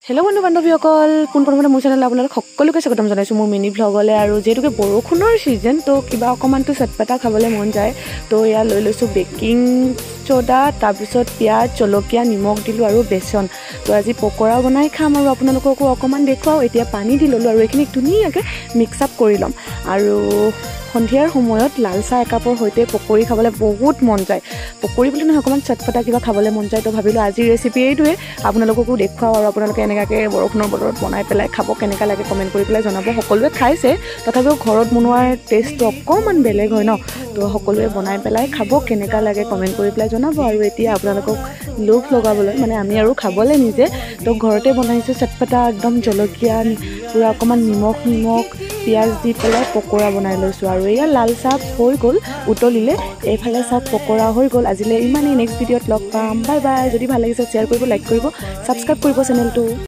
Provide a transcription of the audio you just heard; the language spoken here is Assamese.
হেল্ল' বন্ধু বান্ধৱীসকল, পোনপ্ৰথমতে মোৰ চেনেল আপোনালোক সকলোকে স্বাগতম জনাইছোঁ মোৰ মিনি ভ্লগলৈ। আৰু যিহেতুকে বৰষুণৰ ছিজন, তো কিবা অকণমানটো চটপটা খাবলৈ মন যায়। তো এয়া লৈ লৈছোঁ বেকিং চ'ডা, তাৰপিছত পিঁয়াজ, জলকীয়া, নিমখ দিলোঁ আৰু বেচন। তো আজি পকৰা বনাই খাম আৰু আপোনালোককো অকণমান দেখুৱাওঁ। এতিয়া পানী দি ল'লোঁ আৰু এইখিনি ধুনীয়াকৈ মিক্স আপ কৰি ল'ম। আৰু সন্ধিয়াৰ সময়ত লাল চাহ একাপৰ সৈতে পকৰি খাবলৈ বহুত মন যায়। পকৰি বুলি নহয়, অকণমান চটপটা কিবা খাবলৈ মন যায়। তো ভাবিলোঁ আজিৰ ৰেচিপি এইটোৱে আপোনালোককো দেখুৱাওঁ আৰু আপোনালোকে এনেকুৱাকৈ বৰষুণৰ বতৰত বনাই পেলাই খাব, কেনেকুৱা লাগে কমেণ্ট কৰি পেলাই জনাব। সকলোৱে খাইছে, তথাপিও ঘৰত বনোৱাৰ টেষ্টটো অকণমান বেলেগ হয় ন। তো সকলোৱে বনাই পেলাই খাব, কেনেকুৱা লাগে কমেণ্ট কৰি পেলাই জনাব। আৰু এতিয়া আপোনালোকক লোভ লগাবলৈ, মানে আমি আৰু খাবলৈ নিজে তো ঘৰতে বনাইছোঁ চটপটা, একদম জলকীয়া পূৰা অকণমান নিমখ পিঁয়াজ দি পেলাই পকৰা বনাই লৈছোঁ। আৰু এয়া লাল চাহ হৈ গ'ল উতলিলে, এইফালে চাহ পকৰা হৈ গ'ল। আজিলৈ ইমানেই, নেক্সট ভিডিঅ'ত লগ পাম। Bye bye. যদি ভাল লাগিছে শ্বেয়াৰ কৰিব, লাইক কৰিব, ছাবস্ক্ৰাইব কৰিব চেনেলটো।